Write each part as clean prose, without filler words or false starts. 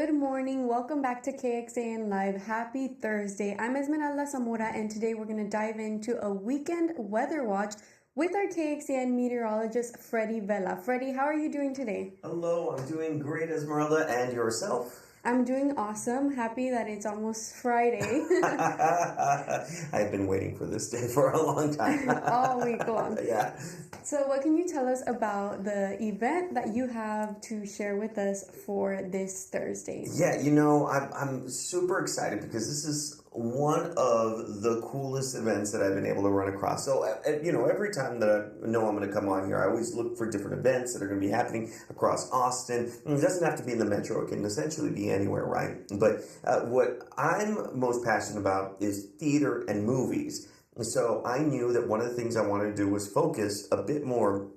Good morning. Welcome back to KXAN Live. Happy Thursday. I'm Esmeralda Zamora, and today we're going to dive into a weekend weather watch with our KXAN meteorologist Freddy Vela. Freddy, how are you doing today? Hello, I'm doing great, Esmeralda, and yourself? I'm doing awesome. Happy that it's almost Friday. I've been waiting for this day for a long time. All week long. Yeah. So what can you tell us about the event that you have to share with us for this Thursday? Yeah, I'm super excited because this is one of the coolest events that I've been able to run across. So, every time that I know I'm going to come on here, I always look for different events that are going to be happening across Austin. And it doesn't have to be in the metro. It can essentially be anywhere, right? But what I'm most passionate about is theater and movies. So I knew that one of the things I wanted to do was focus a bit more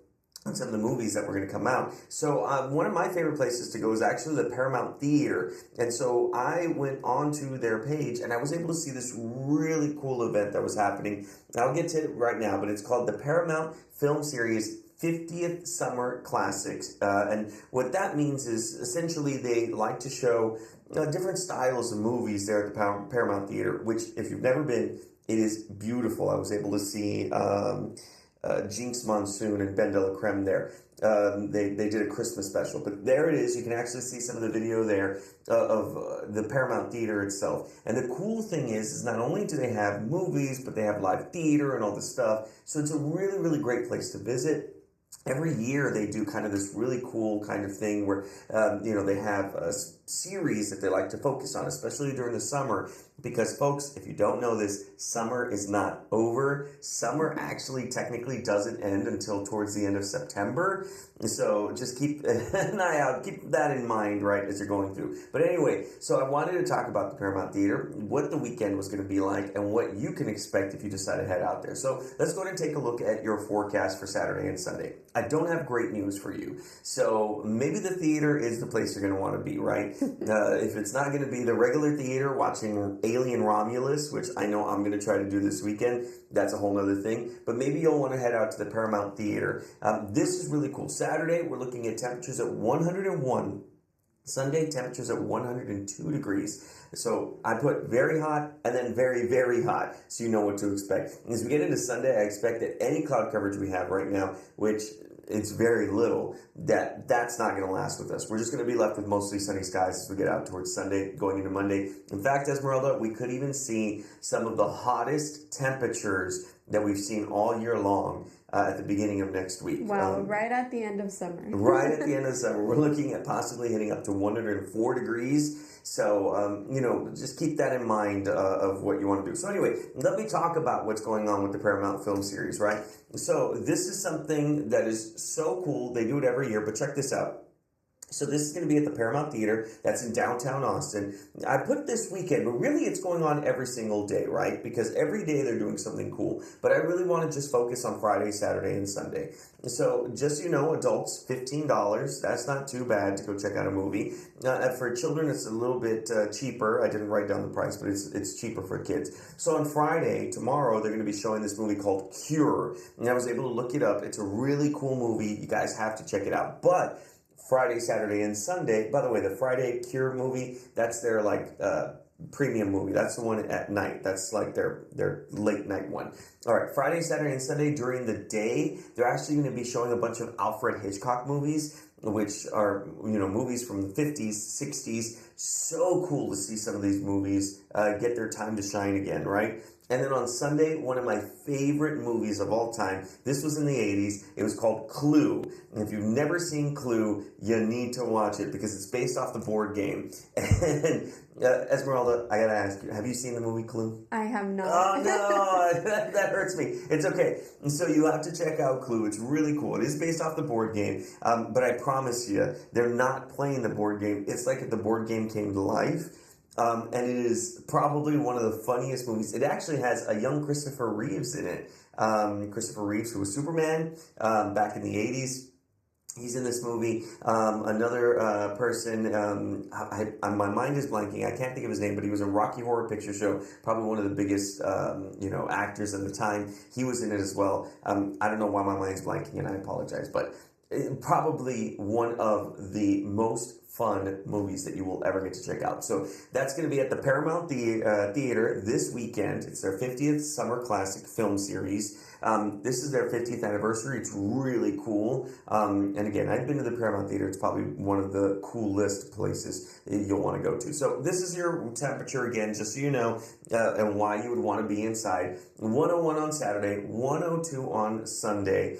on some of the movies that were going to come out. So one of my favorite places to go is actually the Paramount Theatre. And so I went onto their page and I was able to see this really cool event that was happening. I'll get to it right now, but it's called the Paramount Film Series 50th Summer Classics. And what that means is essentially they like to show different styles of movies there at the Paramount Theatre, which if you've never been, it is beautiful. I was able to see Jinx Monsoon and Ben de la Creme there. They did a Christmas special, but there it is. You can actually see some of the video there of the Paramount Theater itself. And the cool thing is not only do they have movies, but they have live theater and all this stuff. So it's a really, really great place to visit. Every year they do kind of this really cool kind of thing where, they have a series that they like to focus on, especially during the summer. Because, folks, if you don't know this, summer is not over. Summer actually technically doesn't end until towards the end of September. So just keep an eye out. Keep that in mind, right, as you're going through. But anyway, so I wanted to talk about the Paramount Theater, what the weekend was going to be like, and what you can expect if you decide to head out there. So let's go ahead and take a look at your forecast for Saturday and Sunday. I don't have great news for you. So maybe the theater is the place you're going to want to be, right? If it's not going to be the regular theater watching Alien Romulus, which I know I'm going to try to do this weekend, that's a whole other thing. But maybe you'll want to head out to the Paramount Theater. This is really cool. Saturday, we're looking at temperatures at 101. Sunday, temperatures at 102 degrees. So I put very hot and then very, very hot, so you know what to expect. As we get into Sunday, I expect that any cloud coverage we have right now, which it's very little, that's not going to last with us. We're just going to be left with mostly sunny skies as we get out towards Sunday, going into Monday. In fact, Esmeralda, we could even see some of the hottest temperatures that we've seen all year long at the beginning of next week. Wow, right at the end of summer. Right at the end of summer. We're looking at possibly hitting up to 104 degrees. So, just keep that in mind of what you want to do. So anyway, let me talk about what's going on with the Paramount Film Series, right? So this is something that is so cool. They do it every year, but check this out. So this is going to be at the Paramount Theater. That's in downtown Austin. I put this weekend, but really it's going on every single day, right? Because every day they're doing something cool. But I really want to just focus on Friday, Saturday, and Sunday. So just so you know, adults, $15. That's not too bad to go check out a movie. For children, it's a little bit cheaper. I didn't write down the price, but it's cheaper for kids. So on Friday, tomorrow, they're going to be showing this movie called Cure. And I was able to look it up. It's a really cool movie. You guys have to check it out. But Friday, Saturday, and Sunday. By the way, the Friday Cure movie, that's their premium movie. That's the one at night. That's like their late night one. All right, Friday, Saturday, and Sunday during the day, they're actually going to be showing a bunch of Alfred Hitchcock movies, which are, movies from the 50s, 60s. So cool to see some of these movies get their time to shine again, right? And then on Sunday, one of my favorite movies of all time, this was in the 80s, it was called Clue. And if you've never seen Clue, you need to watch it because it's based off the board game. And Esmeralda, I gotta ask you, have you seen the movie Clue? I have not. Oh no, that hurts me. It's okay. And so you have to check out Clue. It's really cool. It is based off the board game, but I promise you, they're not playing the board game. It's like if the board game came to life. And it is probably one of the funniest movies. It actually has a young Christopher Reeves in it. Christopher Reeves, who was Superman back in the 80s. He's in this movie. Another person, my mind is blanking. I can't think of his name, but he was in Rocky Horror Picture Show. Probably one of the biggest, actors at the time. He was in it as well. I don't know why my mind's blanking, and I apologize. But probably one of the most fun movies that you will ever get to check out. So that's going to be at the Paramount Theatre this weekend. It's their 50th Summer Classic Film Series. This is their 50th anniversary. It's really cool. And again, I've been to the Paramount Theatre. It's probably one of the coolest places you'll want to go to. So this is your temperature again, just so you know, and why you would want to be inside. 101 on Saturday, 102 on Sunday.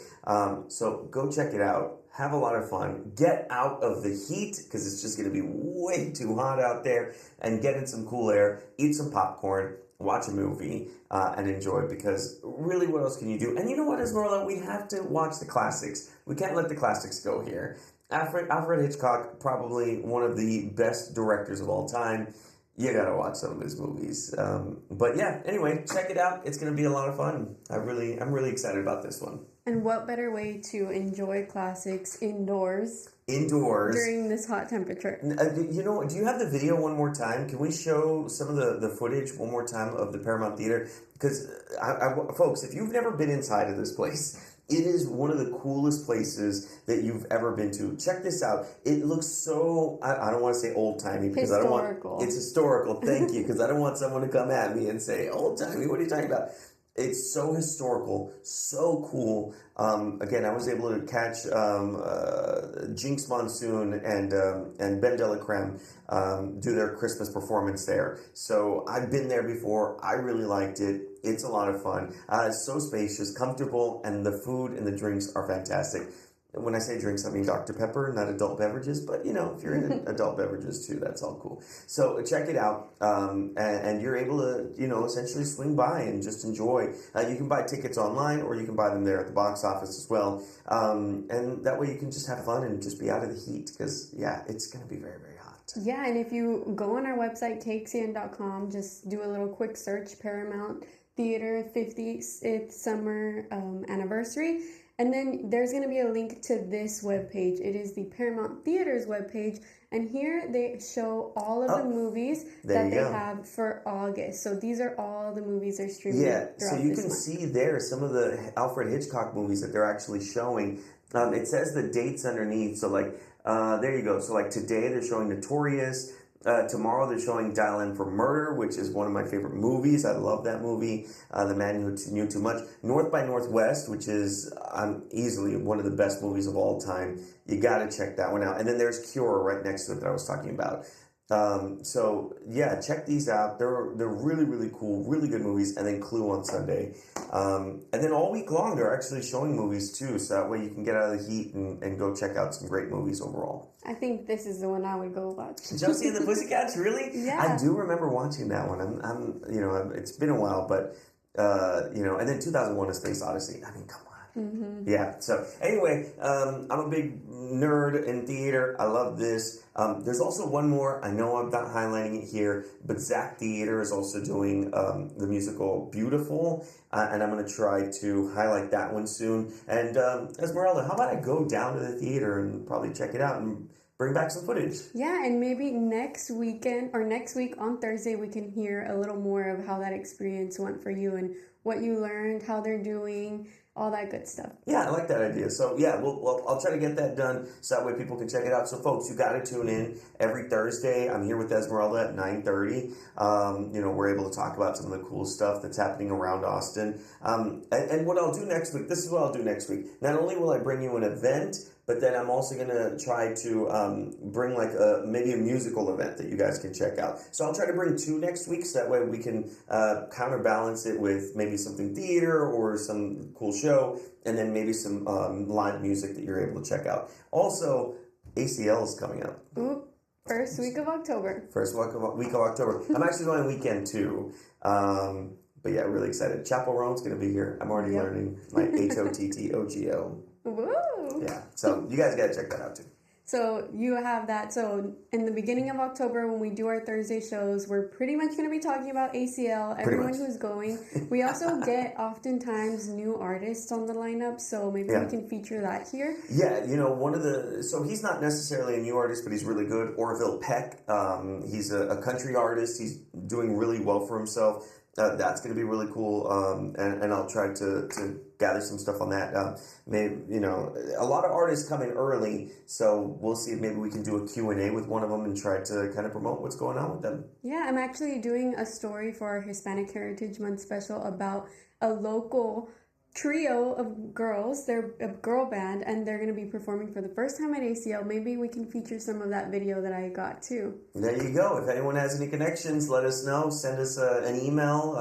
So go check it out. Have a lot of fun. Get out of the heat because it's just going to be way too hot out there, and get in some cool air. Eat some popcorn. Watch a movie and enjoy, because really, what else can you do? And you know what, Esmeralda? We have to watch the classics. We can't let the classics go here. Alfred Hitchcock, probably one of the best directors of all time. You gotta watch some of his movies. But yeah, anyway, check it out. It's gonna be a lot of fun. I'm really excited about this one. And what better way to enjoy classics indoors during this hot temperature? You know, do you have the video one more time? Can we show some of the footage one more time of the Paramount Theater? Because, folks, if you've never been inside of this place, it is one of the coolest places that you've ever been to. Check this out. It looks so, I don't want to say old-timey, because historical. It's historical, thank you, because I don't want someone to come at me and say, old-timey, what are you talking about? It's so historical, so cool. Again, I was able to catch Jinx Monsoon and Ben Delacreme do their Christmas performance there. So I've been there before. I really liked it. It's a lot of fun. It's so spacious, comfortable, and the food and the drinks are fantastic. When I say drinks, I mean Dr. Pepper, not adult beverages, but you know, if you're into adult beverages too, that's all cool. So check it out, and you're able to, you know, essentially swing by and just enjoy. You can buy tickets online, or you can buy them there at the box office as well, and that way you can just have fun and just be out of the heat, because yeah, it's going to be very, very hot. Yeah, and if you go on our website, kxan.com, just do a little quick search, Paramount Theatre 50th Summer Anniversary. And then there's going to be a link to this webpage. It is the Paramount Theater's webpage. And here they show all of the movies that they have for August. So these are all the movies they're streaming. Yeah, so you can see there some of the Alfred Hitchcock movies that they're actually showing. It says the dates underneath. So like, there you go. So like today they're showing Notorious. Tomorrow they're showing Dial M for Murder, which is one of my favorite movies. I love that movie. The Man Who Knew Too Much. North by Northwest, which is easily one of the best movies of all time. You got to check that one out. And then there's Cure right next to it that I was talking about. So yeah, check these out. They're really, really cool, really good movies. And then Clue on Sunday. And then all week long, they're actually showing movies too. So that way you can get out of the heat and go check out some great movies overall. I think this is the one I would go watch. Josie and the Pussycats, really? Yeah. I do remember watching that one. I'm you know, it's been a while, but, you know, and then 2001: A Space Odyssey. I mean, come on. Mm-hmm. Yeah, so anyway, I'm a big nerd in theater. I love this. There's also one more. I know I'm not highlighting it here, but Zach Theater is also doing the musical Beautiful, and I'm going to try to highlight that one soon. And Esmeralda, how about I go down to the theater and probably check it out and bring back some footage? Yeah, and maybe next weekend or next week on Thursday, we can hear a little more of how that experience went for you and what you learned, how they're doing, all that good stuff. Yeah, I like that idea. So yeah, I'll try to get that done so that way people can check it out. So folks, you got to tune in every Thursday. I'm here with Esmeralda at 9:30. You know, we're able to talk about some of the cool stuff that's happening around Austin. And what I'll do next week, this is what I'll do next week. Not only will I bring you an event, but then I'm also going to try to bring like maybe a musical event that you guys can check out. So I'll try to bring 2 next week so that way we can counterbalance it with maybe something theater or some cool show, and then maybe some live music that you're able to check out. Also, ACL is coming up. Ooh, first week of October. First week of October. I'm actually going weekend too. But yeah, really excited. Chappell Roan's going to be here. I'm already learning my HOTTOGO. Woo! Yeah, so you guys got to check that out too. So you have that. So in the beginning of October, when we do our Thursday shows, we're pretty much going to be talking about ACL, everyone who's going. We also get oftentimes new artists on the lineup, so maybe we can feature that here. Yeah, you know, so he's not necessarily a new artist, but he's really good. Orville Peck, he's a country artist. He's doing really well for himself. That's going to be really cool, and I'll try to gather some stuff on that. Maybe, a lot of artists come in early, so we'll see if maybe we can do a Q&A with one of them and try to kind of promote what's going on with them. Yeah, I'm actually doing a story for our Hispanic Heritage Month special about a local trio of girls. They're a girl band, and they're going to be performing for the first time at ACL. Maybe we can feature some of that video that I got too. There you go. If anyone has any connections, let us know. Send us an email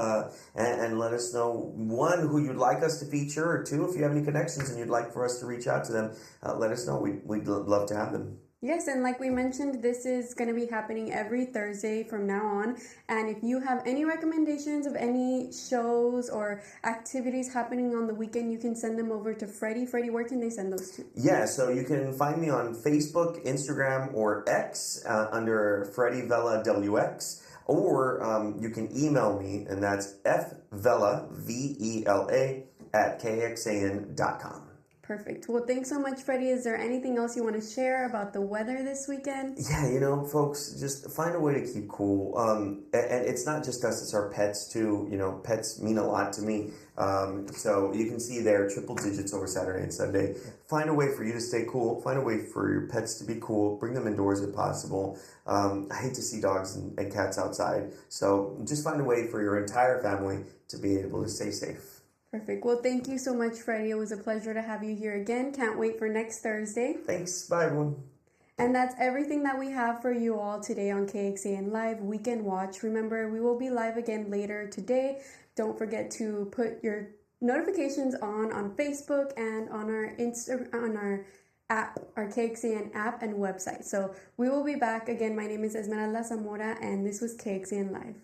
and let us know, one, who you'd like us to feature, or two, if you have any connections and you'd like for us to reach out to them, let us know. We'd love to have them. Yes, and like we mentioned, this is going to be happening every Thursday from now on. And if you have any recommendations of any shows or activities happening on the weekend, you can send them over to Freddy. Freddy, where can they send those to? Yeah, so you can find me on Facebook, Instagram, or X under Freddy Vela WX. Or you can email me, and that's fvela, VELA, @kxan.com. Perfect. Well, thanks so much, Freddy. Is there anything else you want to share about the weather this weekend? Yeah, folks, just find a way to keep cool. And it's not just us, it's our pets too. Pets mean a lot to me. So you can see there triple digits over Saturday and Sunday. Find a way for you to stay cool. Find a way for your pets to be cool. Bring them indoors if possible. I hate to see dogs and cats outside. So just find a way for your entire family to be able to stay safe. Perfect. Well, thank you so much, Freddy. It was a pleasure to have you here again. Can't wait for next Thursday. Thanks. Bye, everyone. And that's everything that we have for you all today on KXAN Live Weekend Watch. Remember, we will be live again later today. Don't forget to put your notifications on Facebook and on our app, our KXAN app and website. So we will be back again. My name is Esmeralda Zamora, and this was KXAN Live.